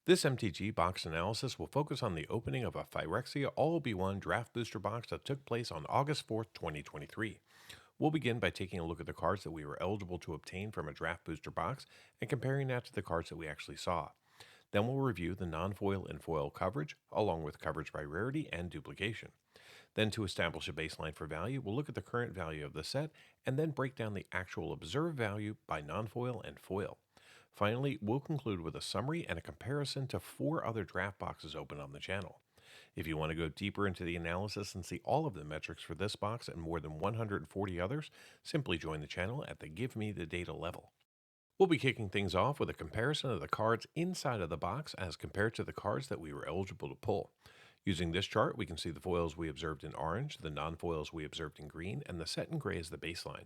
This MTG box analysis will focus on the opening of a Phyrexia All-Be-One Draft Booster box that took place on August 4th, 2023. We'll begin by taking a look at the cards that we were eligible to obtain from a Draft Booster box and comparing that to the cards that we actually saw. Then we'll review the non-foil and foil coverage, along with coverage by rarity and duplication. Then, to establish a baseline for value, we'll look at the current value of the set and then break down the actual observed value by non-foil and foil. Finally, we'll conclude with a summary and a comparison to 4 other draft boxes open on the channel. If you want to go deeper into the analysis and see all of the metrics for this box and more than 140 others, simply join the channel at the Give Me the Data level. We'll be kicking things off with a comparison of the cards inside of the box as compared to the cards that we were eligible to pull. Using this chart, we can see the foils we observed in orange, the non-foils we observed in green, and the set in gray as the baseline.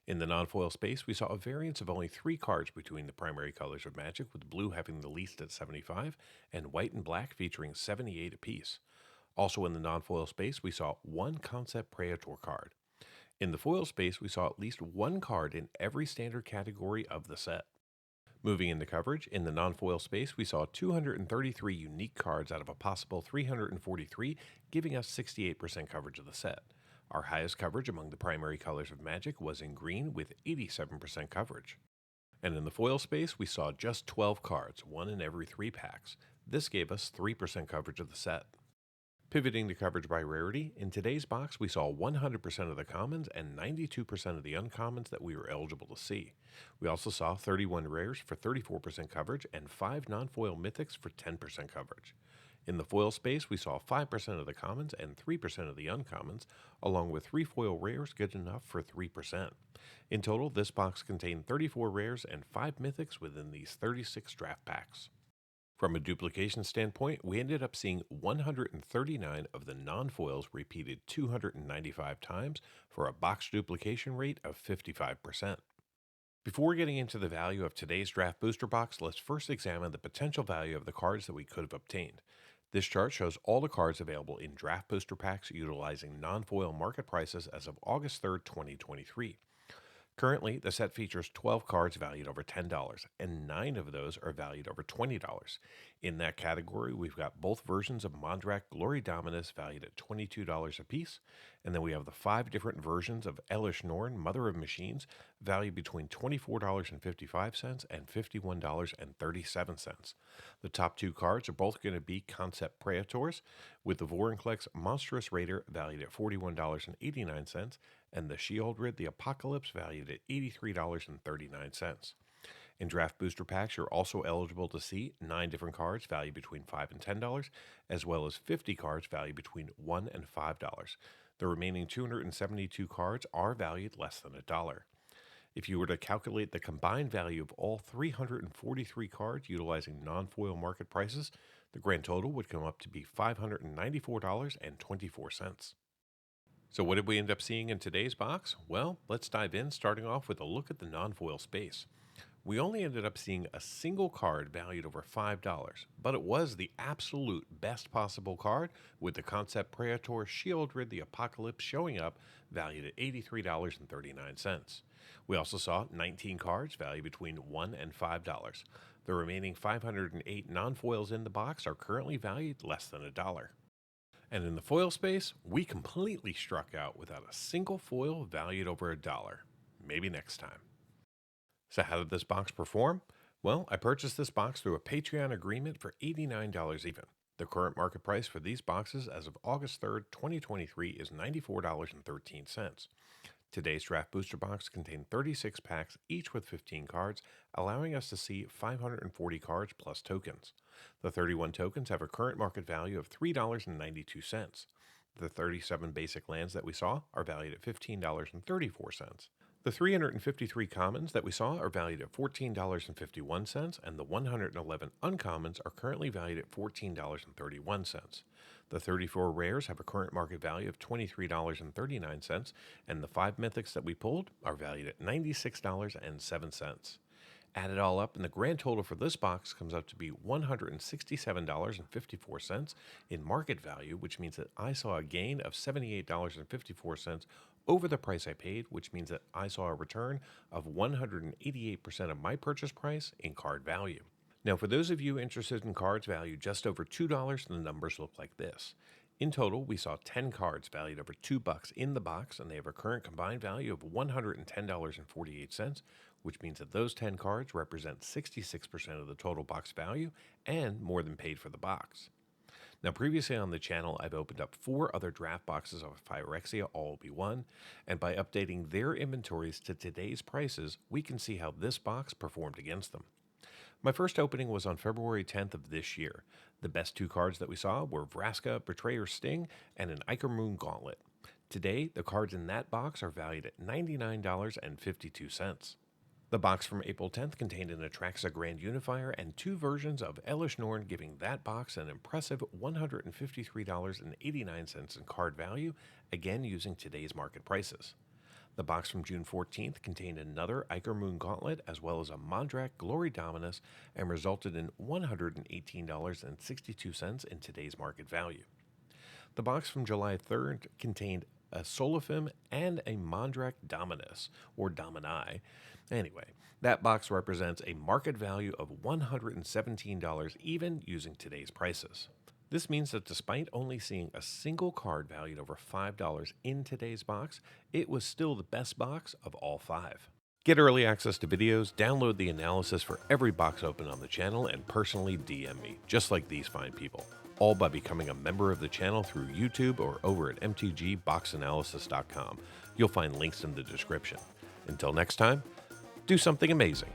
In the non-foil space, we saw a variance of only 3 cards between the primary colors of Magic, with blue having the least at 75, and white and black featuring 78 apiece. Also in the non-foil space, we saw 1 Concept Praetor card. In the foil space, we saw at least 1 card in every standard category of the set. Moving into coverage, in the non-foil space, we saw 233 unique cards out of a possible 343, giving us 68% coverage of the set. Our highest coverage among the primary colors of Magic was in green with 87% coverage. And in the foil space, we saw just 12 cards, 1 in every 3 packs. This gave us 3% coverage of the set. Pivoting to coverage by rarity, in today's box we saw 100% of the commons and 92% of the uncommons that we were eligible to see. We also saw 31 rares for 34% coverage and 5 non-foil mythics for 10% coverage. In the foil space, we saw 5% of the commons and 3% of the uncommons, along with 3 foil rares good enough for 3%. In total, this box contained 34 rares and 5 mythics within these 36 draft packs. From a duplication standpoint, we ended up seeing 139 of the non-foils repeated 295 times for a box duplication rate of 55%. Before getting into the value of today's draft booster box, let's first examine the potential value of the cards that we could have obtained. This chart shows all the cards available in draft booster packs utilizing non-foil market prices as of August 3rd, 2023. Currently, the set features 12 cards valued over $10, and 9 of those are valued over $20. In that category, we've got both versions of Mondrak Glory Dominus valued at $22 apiece, and then we have the 5 different versions of Elish Norn, Mother of Machines, valued between $24.55 and $51.37. The top 2 cards are both going to be Concept Praetors, with the Vorinclex Monstrous Raider valued at $41.89, and the Sheoldred the Apocalypse valued at $83.39. In draft booster packs, you're also eligible to see 9 different cards valued between $5 and $10, as well as 50 cards valued between $1 and $5. The remaining 272 cards are valued less than $1. If you were to calculate the combined value of all 343 cards utilizing non-foil market prices, the grand total would come up to be $594.24. So what did we end up seeing in today's box? Well, let's dive in, starting off with a look at the non-foil space. We only ended up seeing a single card valued over $5, but it was the absolute best possible card, with the Concept Praetor Sheoldred the Apocalypse showing up valued at $83.39. We also saw 19 cards valued between $1 and $5. The remaining 508 non-foils in the box are currently valued less than $1. And in the foil space, we completely struck out without a single foil valued over $1. Maybe next time. So how did this box perform? Well, I purchased this box through a Patreon agreement for $89 even. The current market price for these boxes as of August 3rd, 2023 is $94.13. Today's draft booster box contained 36 packs, each with 15 cards, allowing us to see 540 cards plus tokens. The 31 tokens have a current market value of $3.92. The 37 basic lands that we saw are valued at $15.34. The 353 commons that we saw are valued at $14.51, and the 111 uncommons are currently valued at $14.31. The 34 rares have a current market value of $23.39, and the 5 mythics that we pulled are valued at $96.07. Add it all up, and the grand total for this box comes out to be $167.54 in market value, which means that I saw a gain of $78.54 over the price I paid, which means that I saw a return of 188% of my purchase price in card value. Now, for those of you interested in cards valued just over $2, the numbers look like this. In total, we saw 10 cards valued over $2 in the box, and they have a current combined value of $110.48, which means that those 10 cards represent 66% of the total box value and more than paid for the box. Now, previously on the channel, I've opened up 4 other draft boxes of Phyrexia All Be One, and by updating their inventories to today's prices, we can see how this box performed against them. My first opening was on February 10th of this year. The best 2 cards that we saw were Vraska Betrayer's Sting and an Iker Moon Gauntlet. Today, the cards in that box are valued at $99.52. The box from April 10th contained an Atraxa Grand Unifier and 2 versions of Elish Norn, giving that box an impressive $153.89 in card value, again using today's market prices. The box from June 14th contained another Iker Moon Gauntlet as well as a Mondrak Glory Dominus and resulted in $118.62 in today's market value. The box from July 3rd contained a Solifim and a Mondrak Dominus, or Domini. Anyway, that box represents a market value of $117 even using today's prices. This means that despite only seeing a single card valued over $5 in today's box, it was still the best box of all 5. Get early access to videos, download the analysis for every box open on the channel, and personally DM me, just like these fine people, all by becoming a member of the channel through YouTube or over at mtgboxanalysis.com. You'll find links in the description. Until next time, do something amazing.